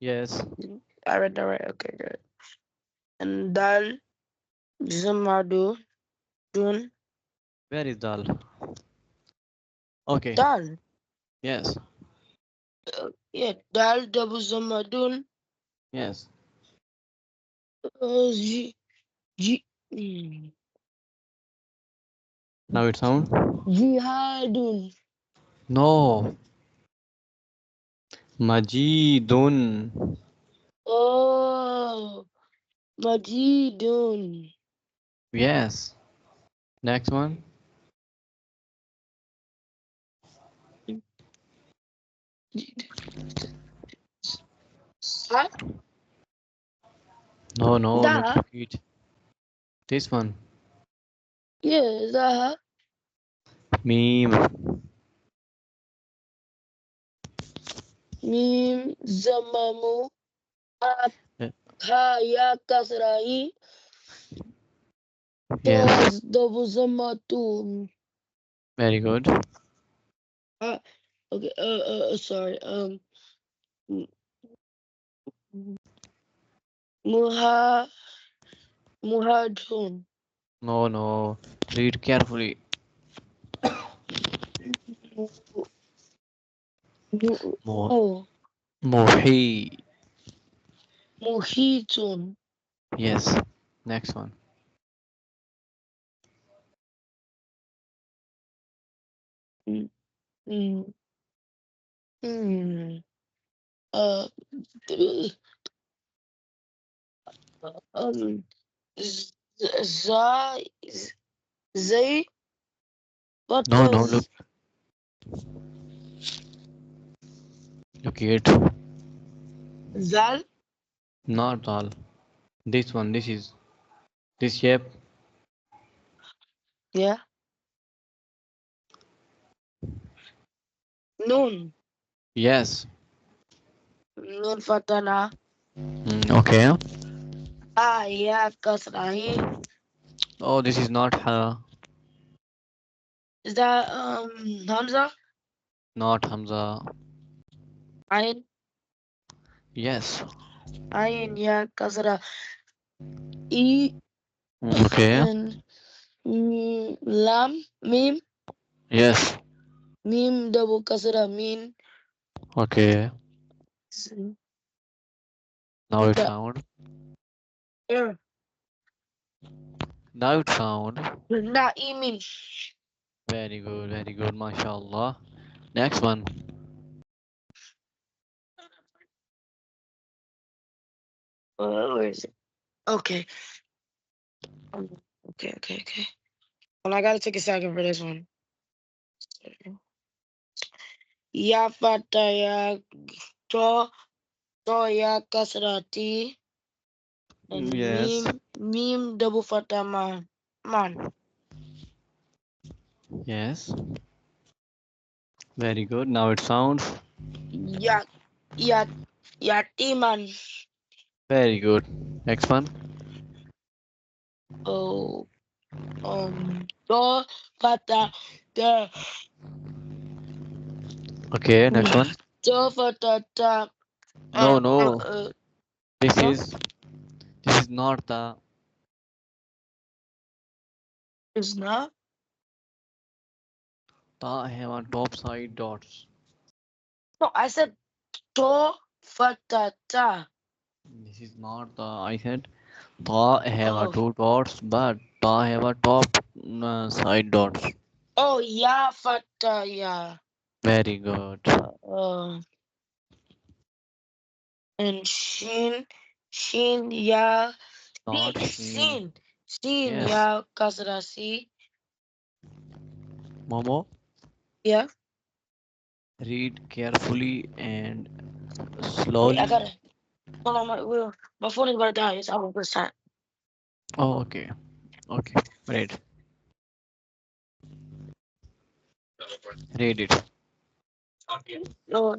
Yes. I read that right. Okay, good. And dal, zamadu, dun, Where is dal? Okay. dal. Yes. Yeah, dal double zamadun. Yes. G, G, mm, Now it sound. jihadun. No. Majidun. Oh, majidun. Yes. Next one. Huh? No, no, not Da. repeat. This one. Yeah, da. Meme. Mim zamamu. Uh, Haya kasrahi. Yes. Tos double zamatun. Very good. Uh, okay, sorry. Muha, muhadun. No, no. Read carefully. Mo Oh, Mohi. muhitun. Yes. Next one. Mm, mm, mm. Uh, um, za, zay, what No, no. Look, was look it. zal? Not all. This one. This is this shape. Yeah, nun. Yes. Nun fatana. Okay. Ya kasrahi. Oh, this is not her. Is that Hamza? Not Hamza. Ain, Yes. ain ya kasra. I Okay. and lam, mim, Yes. mim double kasra, min. Okay. Now it The found. er, Now it found. na'imin. Very good. Very good. MashaAllah. Next one. Where is it? Okay. Um, okay. Well, I gotta take a second for this one. Ya fata ya to, to ya kasrati, and Yes. mim double fata man. Man. Yes. Very good. Now it sounds. Ya, ya, yatiman. Very good. Next one. Oh, to fata, the, Okay. Next one. to fata ta, No, no. This no, is this is not the it's not. ta have on top side dots. No, I said to fata ta. This is not the I said ta have a Oh, two dots, but ta have a top side dots. oh, ya fata ya. Very good. Uh, and shin ya, Not seen. shin Yes. ya kasrasi. Momo, Yeah. read carefully and Wait, I slowly. gotta. Hold on, my phone is about to die. It's out of time. Oh, okay. Okay. Read. Read it. No,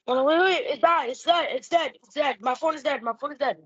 hold on, wait. It's died. It's dead. It's dead. It's dead. My phone is dead. My phone is dead.